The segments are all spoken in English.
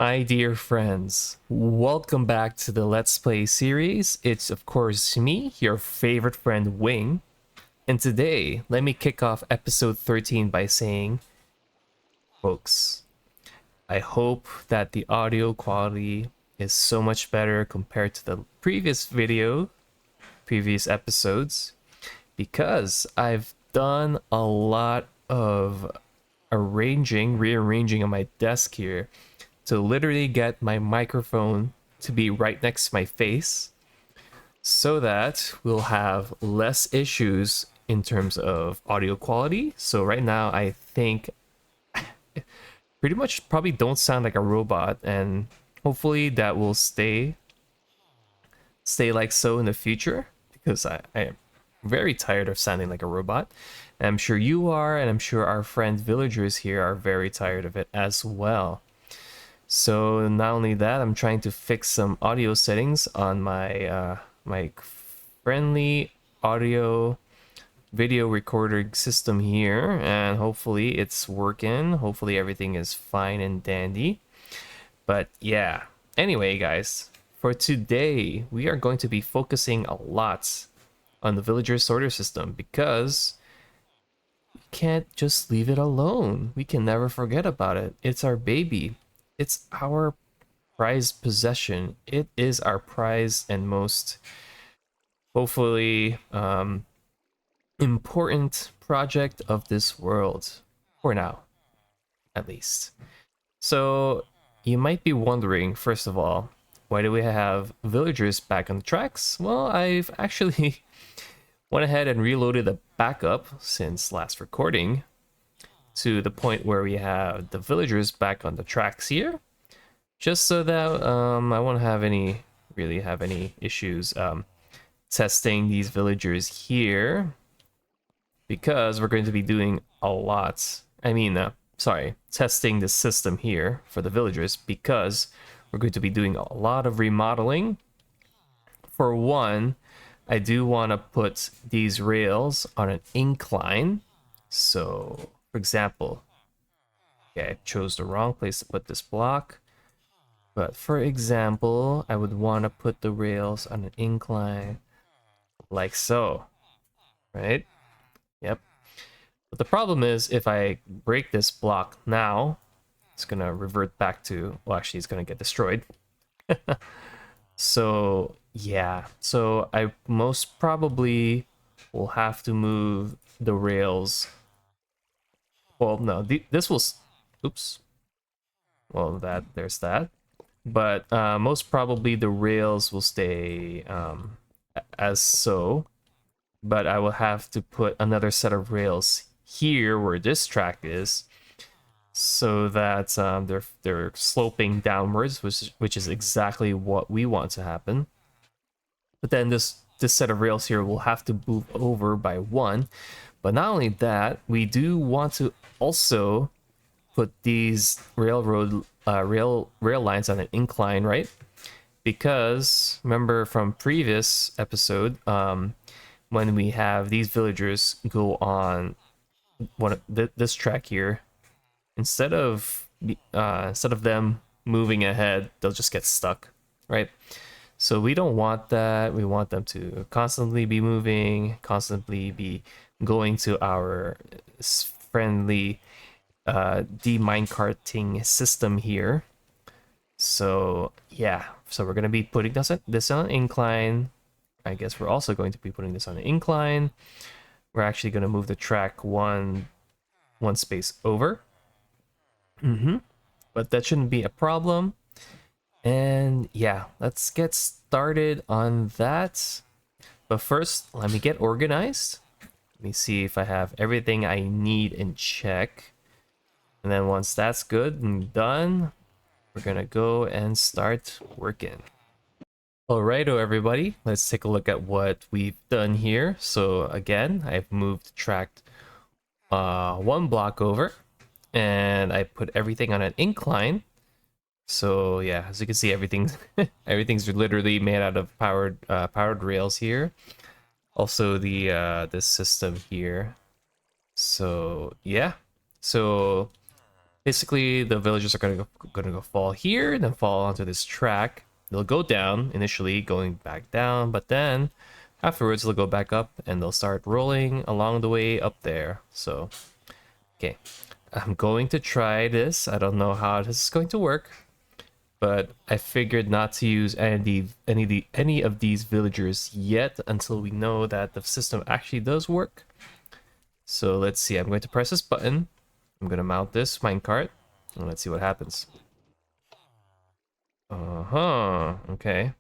My dear friends, welcome back to the Let's Play series. It's of course me, your favorite friend Wing, and today let me kick off episode 13 by saying, folks, I hope that the audio quality is so much better compared to the previous episodes, because I've done a lot of rearranging on my desk here to literally get my microphone to be right next to my face so that we'll have less issues in terms of audio quality. So right now I think pretty much probably don't sound like a robot, and hopefully that will stay like so in the future, because I am very tired of sounding like a robot. And I'm sure you are, and I'm sure our friend villagers here are very tired of it as well. So not only that, I'm trying to fix some audio settings on my friendly audio video recording system here, and hopefully it's working. Hopefully everything is fine and dandy. But yeah, anyway guys, for today we are going to be focusing a lot on the villager sorter system, because we can't just leave it alone. We can never forget about it. It's our baby. It's our prized possession. It is our prized and most, hopefully, important project of this world. For now, at least. So, you might be wondering, first of all, why do we have villagers back on the tracks? Well, I've actually went ahead and reloaded the backup since last recording, to the point where we have the villagers back on the tracks here, just so that I won't have any issues testing these villagers here, because we're going to be doing a lot. Testing the system here for the villagers, because we're going to be doing a lot of remodeling. For one, I do want to put these rails on an incline. So, for example, okay, I chose the wrong place to put this block. But for example, I would want to put the rails on an incline like so, right? Yep. But the problem is, if I break this block now, it's gonna revert back to, well, actually it's gonna get destroyed. So yeah, so I most probably will have to move the rails. Well, no, this will, oops. Well, there's that. But most probably the rails will stay as so, but I will have to put another set of rails here where this track is, so that they're sloping downwards, which is exactly what we want to happen. But then this set of rails here will have to move over by one. But not only that, we do want to also put these rail lines on an incline, right? Because remember from previous episode, when we have these villagers go on this track here, instead of them moving ahead, they'll just get stuck, right? So we don't want that. We want them to constantly be moving, constantly be going to our friendly de-minecarting system here. So yeah, so we're gonna be putting this on an incline. I guess we're also going to be putting this on an incline. We're actually gonna move the track one space over. But that shouldn't be a problem. And yeah, let's get started on that. But first, let me get organized. Let me see if I have everything I need in check. And then once that's good and done, we're gonna go and start working. Alrighto, everybody, let's take a look at what we've done here. So again, I've moved track one block over, and I put everything on an incline. So yeah, as you can see, everything's literally made out of powered rails here. Also this system here. So yeah, so Basically, the villagers are gonna go fall here, then fall onto this track. They'll go down initially, going back down, but then afterwards they'll go back up and they'll start rolling along the way up there. So, okay, I'm going to try this. I don't know how this is going to work, but I figured not to use any of these villagers yet until we know that the system actually does work. So let's see. I'm going to press this button. I'm gonna mount this minecart, and let's see what happens. Uh-huh. Okay.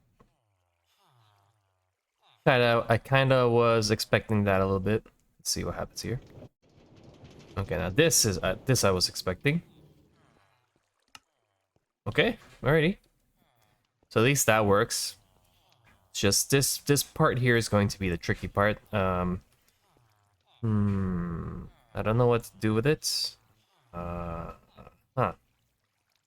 I kinda was expecting that a little bit. Let's see what happens here. Okay, now this I was expecting. Okay, alrighty. So at least that works. It's just this part here is going to be the tricky part. I don't know what to do with it. Uh, huh.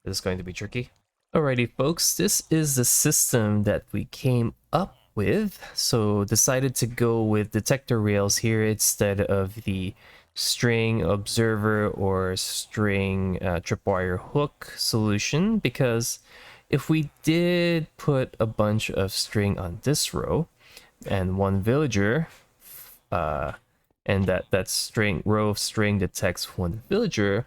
This is going to be tricky. Alrighty, folks, this is the system that we came up with. So decided to go with detector rails here instead of the string observer or string tripwire hook solution, because if we did put a bunch of string on this row and one villager, and that row of string detects one villager,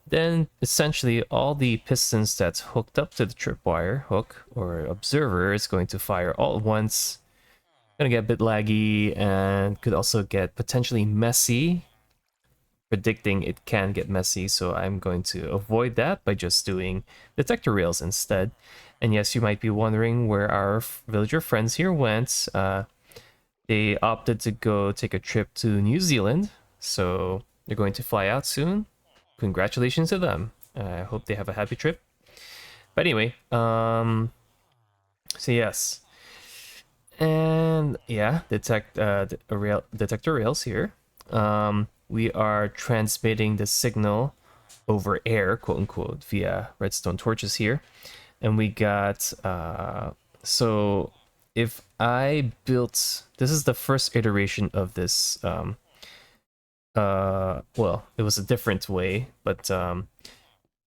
then essentially all the pistons that's hooked up to the tripwire hook or observer is going to fire all at once. Gonna get a bit laggy and could also get potentially messy. Predicting it can get messy, so I'm going to avoid that by just doing detector rails instead. And yes, you might be wondering where our villager friends here went. They opted to go take a trip to New Zealand, so they're going to fly out soon. Congratulations to them. I hope they have a happy trip. But anyway, so yes. And yeah, detector rails here. We are transmitting the signal over air, quote unquote, via redstone torches here. And we got, so if I built, this is the first iteration of this, well, it was a different way, but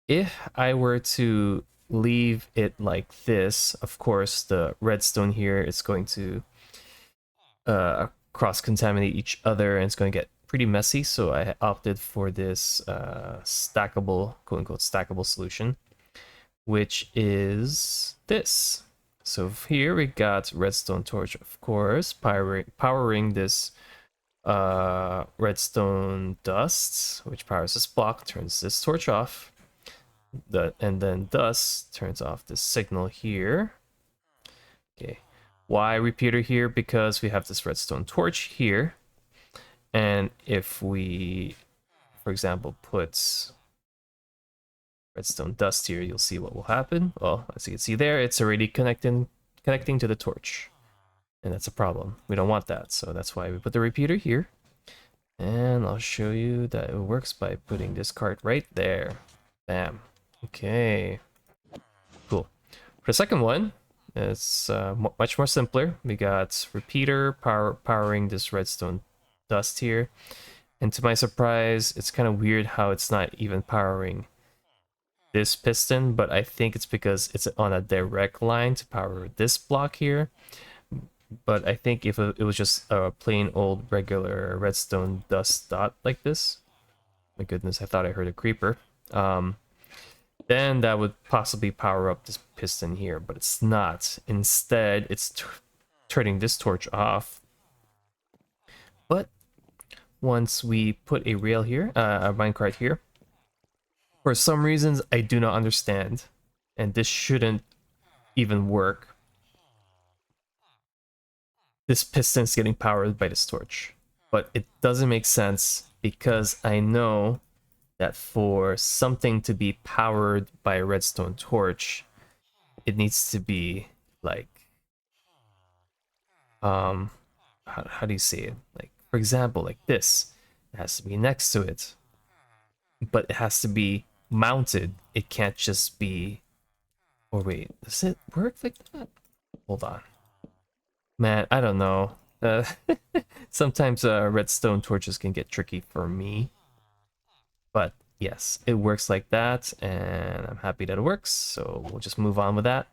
if I were to leave it like this, of course, the redstone here is going to cross-contaminate each other and it's going to get pretty messy, so I opted for this stackable, quote-unquote, stackable solution, which is this. So here we got redstone torch, of course, powering this redstone dust, which powers this block, turns this torch off. And then dust turns off this signal here. Okay. Why repeater here? Because we have this redstone torch here. And if we, for example, put redstone dust here, you'll see what will happen. Well, as you can see there, it's already connecting to the torch. And that's a problem. We don't want that. So that's why we put the repeater here. And I'll show you that it works by putting this cart right there. Bam. Okay. Cool. For the second one, it's much more simpler. We got repeater powering this redstone dust here. And to my surprise, it's kind of weird how it's not even powering this piston, but I think it's because it's on a direct line to power this block here. But I think if it was just a plain old regular redstone dust dot like this, my goodness, I thought I heard a creeper. Then that would possibly power up this piston here, but it's not. Instead, it's turning this torch off. But once we put a rail here, a minecart here, for some reasons I do not understand, and this shouldn't even work, this piston's getting powered by this torch. But it doesn't make sense because I know that for something to be powered by a redstone torch, it needs to be like, how do you say it? Like, for example, like this. It has to be next to it, but it has to be mounted. It can't just be, or wait, does it work like that? Hold on. Man, I don't know. Sometimes redstone torches can get tricky for me. But Yes, it works like that, and I'm happy that it works, so we'll just move on with that.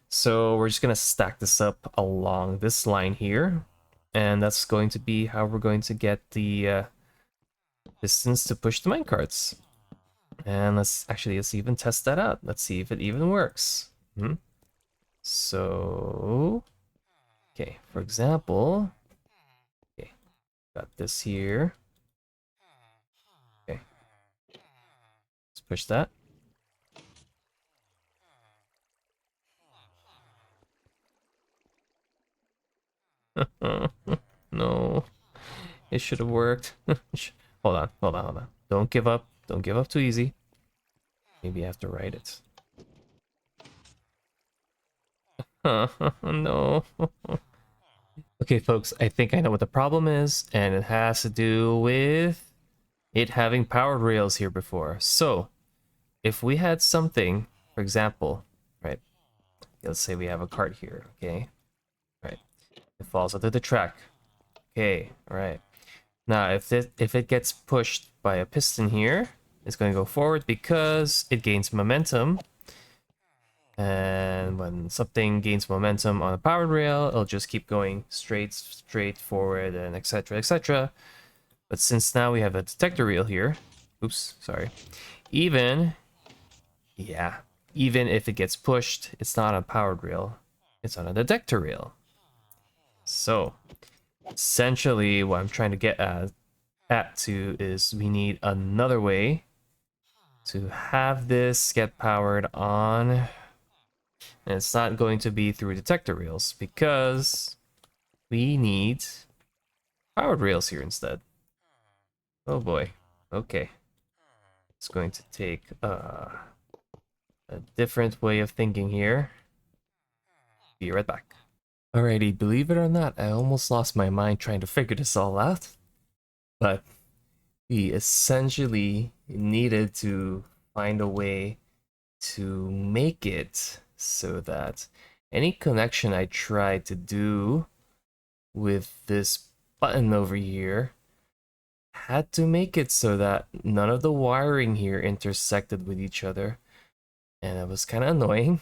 So we're just gonna stack this up along this line here, and that's going to be how we're going to get the pistons to push the minecarts. And let's even test that out. Let's see if it even works. So, okay, for example, okay, got this here. Okay, let's push that. No, it should have worked. Hold on, hold on, hold on. Don't give up. Don't give up too easy. Maybe I have to write it. No. Okay, folks, I think I know what the problem is, and it has to do with it having powered rails here before. So, if we had something, for example, right, let's say we have a cart here, okay, right, it falls onto the track, okay, all right. Now, if it gets pushed by a piston here, it's going to go forward because it gains momentum. And when something gains momentum on a powered rail, it'll just keep going straight forward, and etc., etc. But since now we have a detector reel here, oops, sorry. Even if it gets pushed, it's not on a powered rail, it's on a detector reel. So essentially, what I'm trying to get at to is we need another way to have this get powered on, and it's not going to be through detector rails because we need powered rails here instead. Oh boy. Okay. It's going to take a different way of thinking here. Be right back. Alrighty, believe it or not, I almost lost my mind trying to figure this all out. But we essentially needed to find a way to make it so that any connection I tried to do with this button over here had to make it so that none of the wiring here intersected with each other. And it was kind of annoying.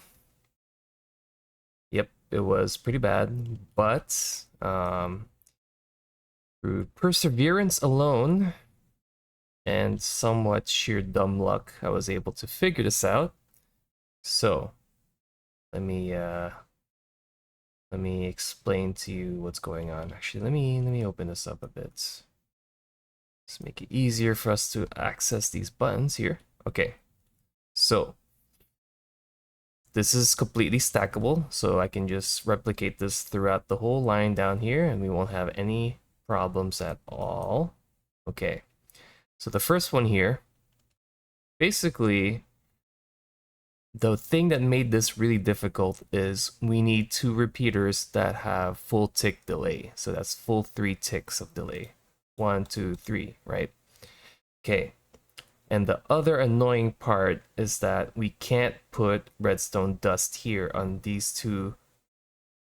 Yep, it was pretty bad, but through perseverance alone and somewhat sheer dumb luck, I was able to figure this out. So let me explain to you what's going on. Actually, let me open this up a bit. Just make it easier for us to access these buttons here. Okay, so this is completely stackable, so I can just replicate this throughout the whole line down here, and we won't have any problems at all. Okay, so the first one here, basically, the thing that made this really difficult is we need two repeaters that have full tick delay. So that's full 3 ticks of delay. 1, 2, 3, right? Okay. And the other annoying part is that we can't put redstone dust here on these two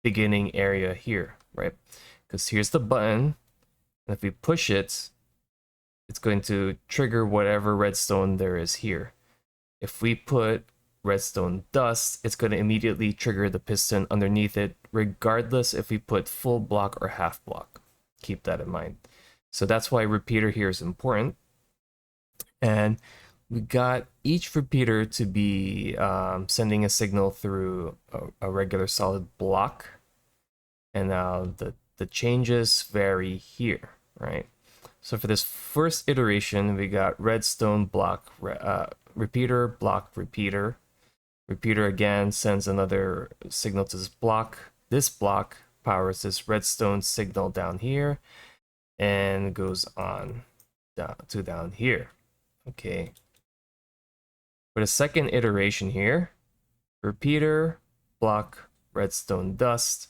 beginning area here, right? Because here's the button, and if we push it, it's going to trigger whatever redstone there is here. If we put redstone dust, it's going to immediately trigger the piston underneath it, regardless if we put full block or half block. Keep that in mind. So that's why repeater here is important. And we got each repeater to be sending a signal through a regular solid block. And now the changes vary here, right? So for this first iteration, we got redstone block, repeater, block, repeater. Repeater again sends another signal to this block. This block powers this redstone signal down here and goes on down here. Okay. For the second iteration here, repeater, block, redstone dust.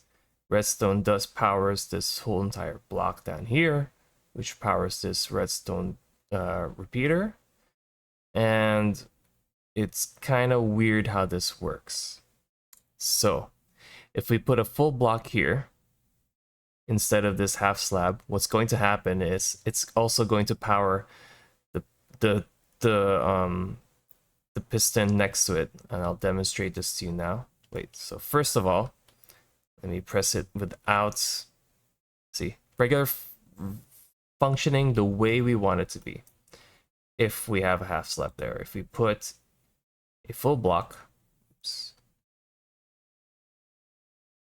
Redstone dust powers this whole entire block down here, which powers this redstone repeater. And it's kind of weird how this works. So if we put a full block here instead of this half slab, what's going to happen is it's also going to power the the piston next to it, and I'll demonstrate this to you now. Wait, so first of all, let me press it without, see, regular functioning the way we want it to be. If we have a half slab there, if we put a full block, oops,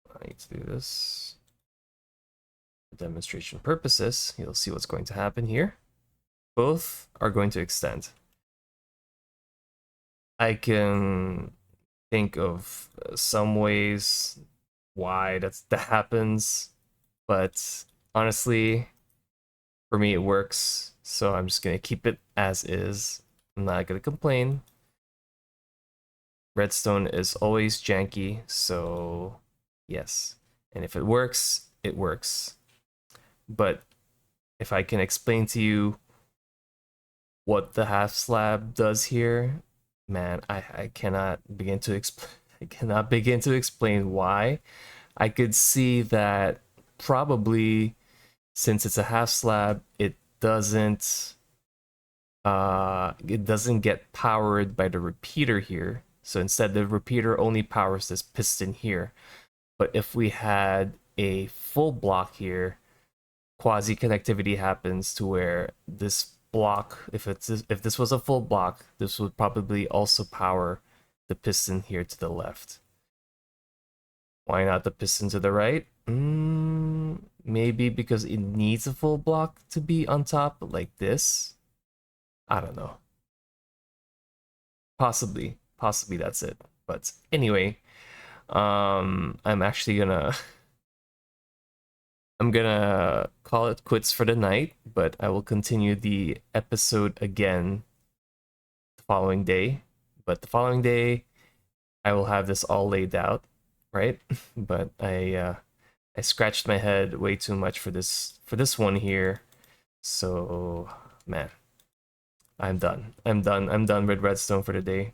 I need to do this for demonstration purposes, you'll see what's going to happen here. Both are going to extend. I can think of some ways why that happens, but honestly, for me it works, so I'm just gonna keep it as is. I'm not gonna complain. Redstone is always janky, so yes. And if it works, it works. But if I can explain to you what the half slab does here, man, I cannot begin to explain. I cannot begin to explain why. I could see that probably since it's a half slab, it doesn't get powered by the repeater here. So instead, the repeater only powers this piston here. But if we had a full block here, quasi connectivity happens to where this block, if this was a full block, this would probably also power the piston here to the left. Why not the piston to the right? Maybe because it needs a full block to be on top like this. I don't know. Possibly that's it. But anyway, I'm actually gonna I'm gonna call it quits for the night, but I will continue the episode again the following day. But the following day, I will have this all laid out, right? But I scratched my head way too much for this one here. So man, I'm done. I'm done with redstone for the day.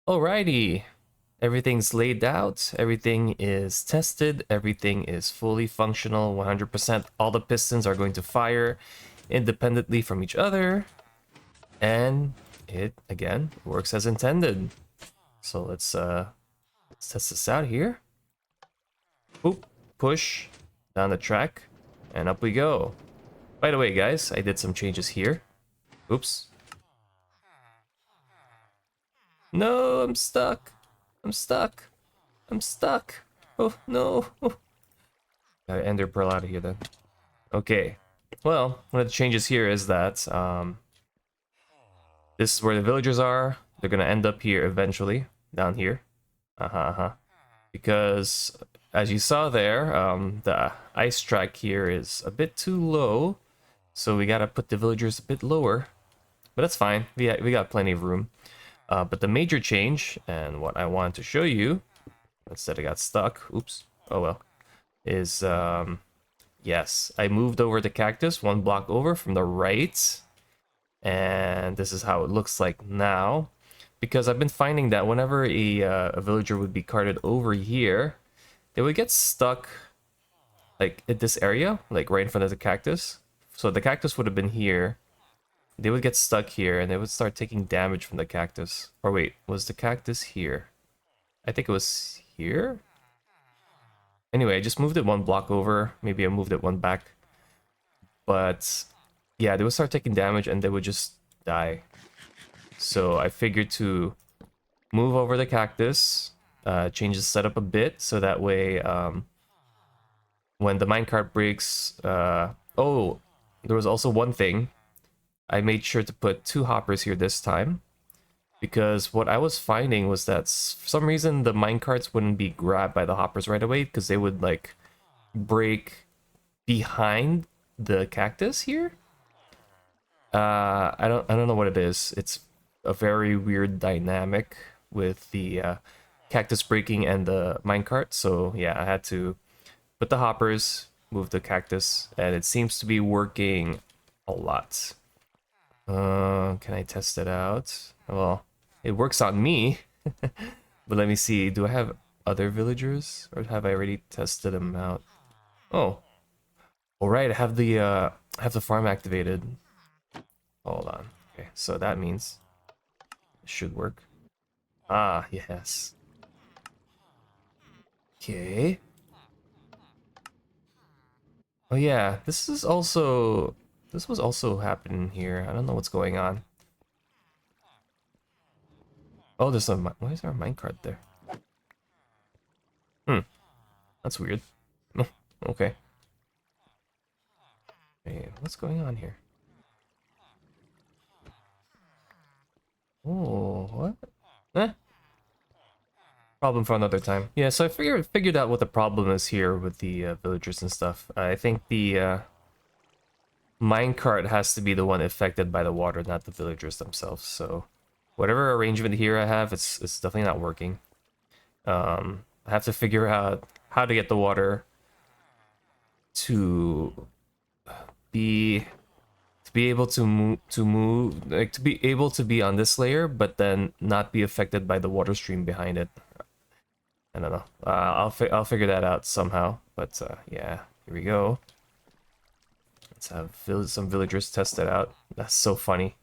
Alrighty. Everything's laid out, everything is tested, everything is fully functional, 100%. All the pistons are going to fire independently from each other, and it, again, works as intended. So let's test this out here. Boop, push, down the track, and up we go. By the way, guys, I did some changes here. Oops. No, I'm stuck. I'm stuck. I'm stuck. Oh, no. Oh. Gotta ender pearl out of here then. Okay. Well, one of the changes here is that this is where the villagers are. They're gonna end up here eventually, down here. Because as you saw there, the ice track here is a bit too low, so we gotta put the villagers a bit lower. But that's fine. We got plenty of room. But the major change, and what I want to show you, instead I got stuck. Oops. Oh well. Is yes, I moved over the cactus one block over from the right, and this is how it looks like now. Because I've been finding that whenever a villager would be carted over here, they would get stuck like at this area, like right in front of the cactus. So the cactus would have been here. They would get stuck here, and they would start taking damage from the cactus. Or wait, was the cactus here? I think it was here? Anyway, I just moved it one block over. Maybe I moved it one back. But yeah, they would start taking damage and they would just die. So I figured to move over the cactus, change the setup a bit so that way when the minecart breaks... oh, there was also one thing. I made sure to put 2 hoppers here this time. Because what I was finding was that for some reason the minecarts wouldn't be grabbed by the hoppers right away because they would like break behind the cactus here. I don't know what it is. It's a very weird dynamic with the cactus breaking and the minecart. So yeah, I had to put the hoppers, move the cactus, and it seems to be working a lot. Can I test it out? Well, it works on me. But let me see. Do I have other villagers, or have I already tested them out? Oh, all right. I have the farm activated. Hold on. Okay, so that means it should work. Ah, yes. Okay. Oh yeah, this was also happening here. I don't know what's going on. Oh, why is there a minecart there? Hmm, that's weird. Okay. Hey, what's going on here? Oh, what? Eh, problem for another time. Yeah, so I figured out what the problem is here with the villagers and stuff. I think the minecart has to be the one affected by the water, not the villagers themselves. So whatever arrangement here I have, it's definitely not working. I have to figure out how to get the water to be able to be able to be on this layer, but then not be affected by the water stream behind it. I don't know. I'll figure that out somehow. But yeah, here we go. Let's have some villagers test it out. That's so funny.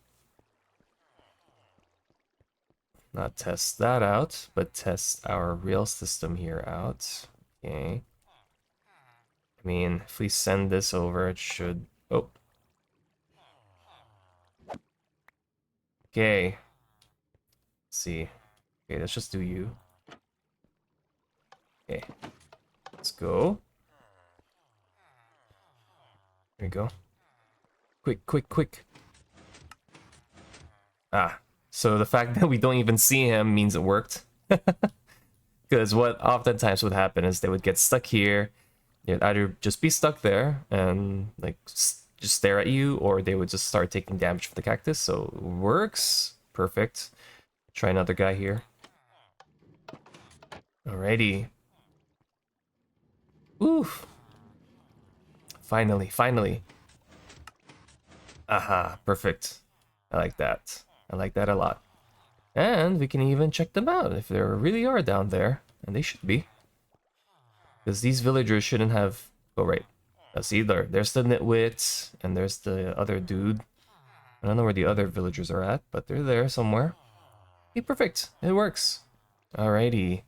Not test that out, but test our real system here out. Okay. I mean, if we send this over, it should... Oh. Okay. Let's see. Okay, let's just do you. Okay. Let's go. There you go. Quick, quick, quick. Ah. So the fact that we don't even see him means it worked. Because what oftentimes would happen is they would get stuck here. They'd either just be stuck there and like just stare at you, or they would just start taking damage from the cactus. So it works. Perfect. Try another guy here. Alrighty. Oof. Finally, finally. Aha, perfect. I like that. I like that a lot. And we can even check them out if they really are down there. And they should be. Because these villagers shouldn't have... Oh, right. See, there's the nitwit, and there's the other dude. I don't know where the other villagers are at, but they're there somewhere. Okay, perfect. It works. Alrighty.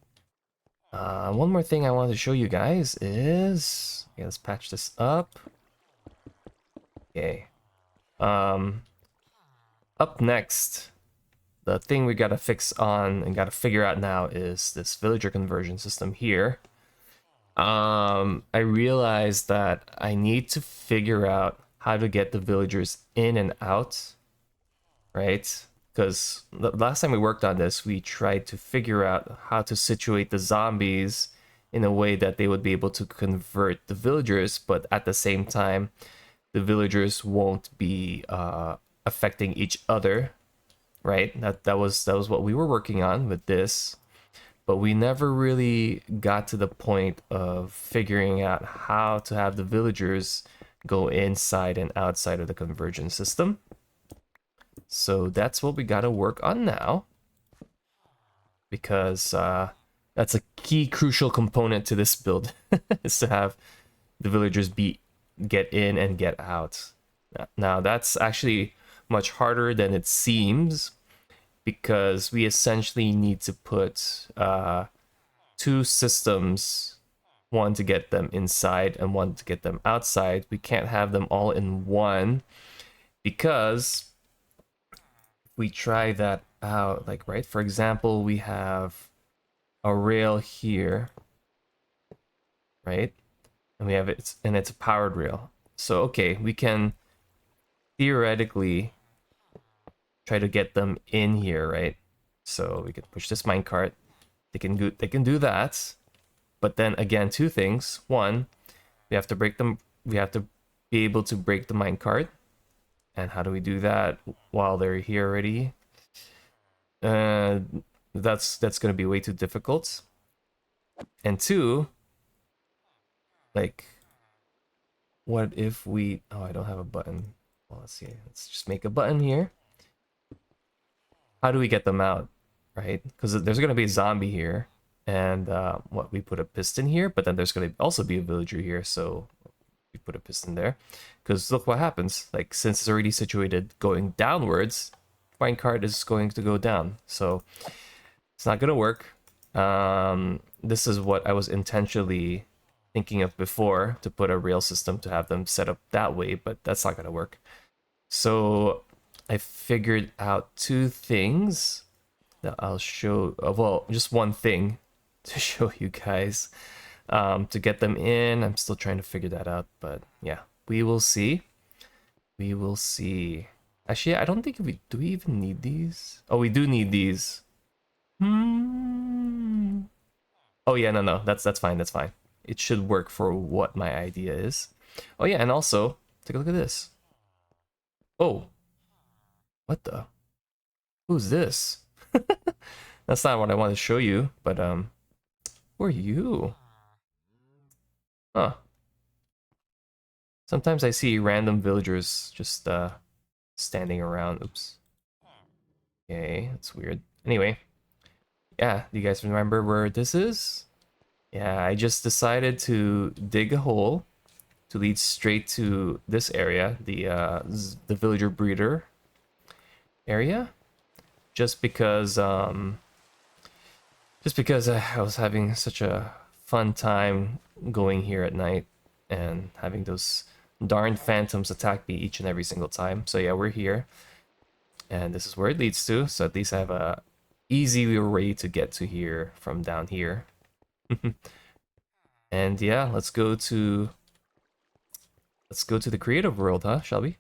One more thing I wanted to show you guys is... Okay, let's patch this up. Okay. Up next, the thing we gotta fix on and gotta figure out now is this villager conversion system here. I realized that I need to figure out how to get the villagers in and out, right? Because the last time we worked on this, we tried to figure out how to situate the zombies in a way that they would be able to convert the villagers, but at the same time, the villagers won't be affecting each other, right? That was what we were working on with this, but we never really got to the point of figuring out how to have the villagers go inside and outside of the conversion system. So that's what we gotta work on now, because that's a key crucial component to this build is to have the villagers get in and get out. Now that's actually much harder than it seems, because we essentially need to put two systems, one to get them inside and one to get them outside. We can't have them all in one, because if we try that out, like, right, for example, we have a rail here, right? And we have it's a powered rail. So okay, we can theoretically try to get them in here, right? So we can push this minecart. They can do that. But then again, two things. One, we have to break them. We have to be able to break the minecart. And how do we do that while they're here already? That's gonna be way too difficult. And two, like, what if we... Oh, I don't have a button. Well, let's see. Let's just make a button here. How do we get them out, right? Because there's gonna be a zombie here, and what, we put a piston here, but then there's gonna also be a villager here, so We put a piston there, because look what happens. Like, since it's already situated going downwards, minecart is going to go down. So it's not gonna work. This is what I was intentionally thinking of before, to put a rail system to have them set up that way, but that's not gonna work. So I figured out two things that I'll show. Well, just one thing to show you guys. To get them in, I'm still trying to figure that out, but yeah, we will see. We will see. Actually, I don't think do we even need these? Oh, we do need these. Oh yeah, no, that's fine, that's fine. It should work for what my idea is. Oh yeah, and also take a look at this. Oh, what the? Who's this? That's not what I want to show you, but who are you? Huh. Sometimes I see random villagers just standing around. Oops. Okay, that's weird. Anyway, yeah, do you guys remember where this is? Yeah, I just decided to dig a hole to lead straight to this area, the villager breeder area, just because I was having such a fun time going here at night and having those darn phantoms attack me each and every single time. So yeah, we're here, and this is where it leads to. So at least I have a easy way to get to here from down here. And yeah, let's go to the creative world, huh? Shall we?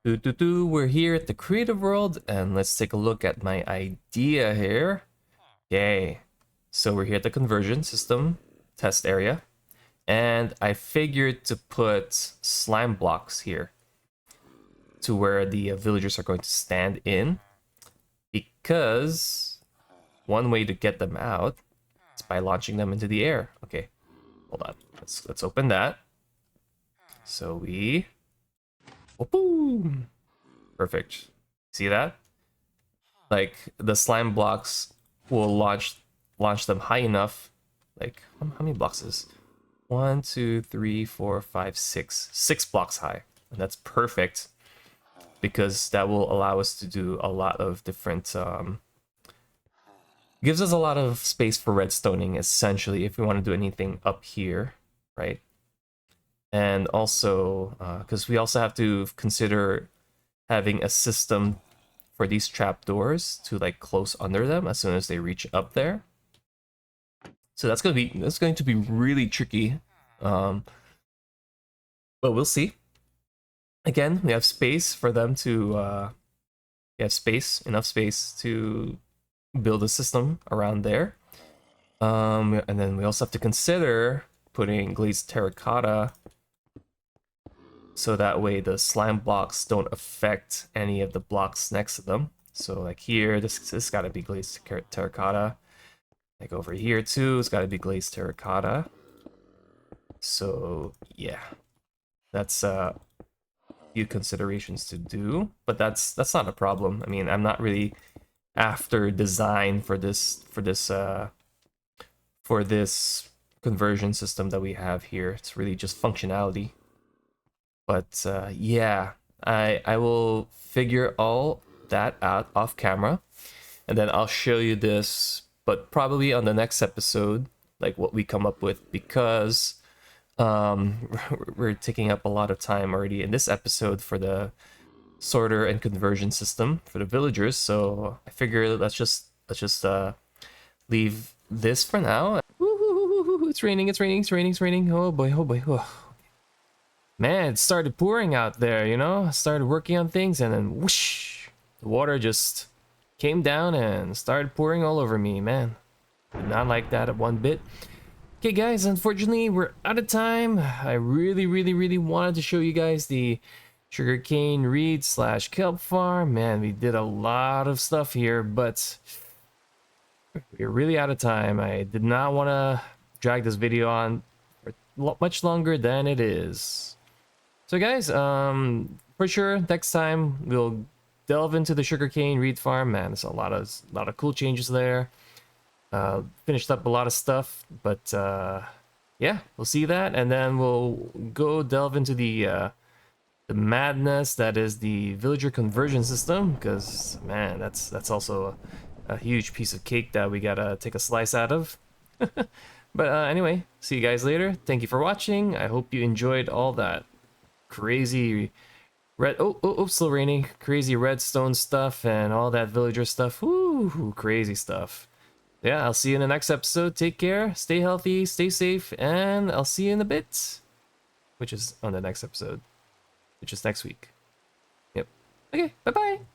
We're here at the creative world, and let's take a look at my idea here. Okay, so we're here at the conversion system test area, and I figured to put slime blocks here to where the villagers are going to stand in, because one way to get them out is by launching them into the air. Okay, hold on. Let's open that. So we, oh, boom, perfect. See that? Like, the slime blocks will launch them high enough. Like, how many blocks is? 1, 2, 3, 4, 5, 6. 6 blocks high, and that's perfect because that will allow us to do a lot of different. Gives us a lot of space for redstoning, essentially, if we want to do anything up here, right? And also, because we also have to consider having a system for these trapdoors to like close under them as soon as they reach up there. So that's going to be really tricky, but we'll see. Again, we have space for them to. We have enough space to build a system around there. And then we also have to consider putting glazed terracotta, so that way the slime blocks don't affect any of the blocks next to them. So like here, this got to be glazed terracotta. Like over here too, it's got to be glazed terracotta. So yeah, that's a few considerations to do, but that's not a problem. I mean, I'm not really after design for this conversion system that we have here. It's really just functionality. But yeah, I will figure all that out off camera, and then I'll show you this, but probably on the next episode, like what we come up with, because we're taking up a lot of time already in this episode for the sorter and conversion system for the villagers. So I figure let's just leave this for now. Woo-hoo-hoo-hoo-hoo. It's raining. Oh boy. Oh. Man, it started pouring out there, you know? I started working on things, and then whoosh, the water just came down and started pouring all over me, man. Did not like that at one bit. Okay, guys, unfortunately, we're out of time. I really wanted to show you guys the sugarcane reed / kelp farm. Man, we did a lot of stuff here, but we're really out of time. I did not want to drag this video on for much longer than it is. So guys, for sure next time we'll delve into the sugarcane reed farm. Man, there's a lot of cool changes there. Finished up a lot of stuff, but yeah, we'll see that, and then we'll go delve into the madness that is the villager conversion system, because man, that's also a huge piece of cake that we gotta take a slice out of. But anyway, see you guys later. Thank you for watching. I hope you enjoyed all that crazy red. Oh, still raining. Crazy redstone stuff and all that villager stuff. Woo, crazy stuff. Yeah, I'll see you in the next episode. Take care, stay healthy, stay safe, and I'll see you in a bit. Which is on the next episode, which is next week. Yep. Okay, bye bye.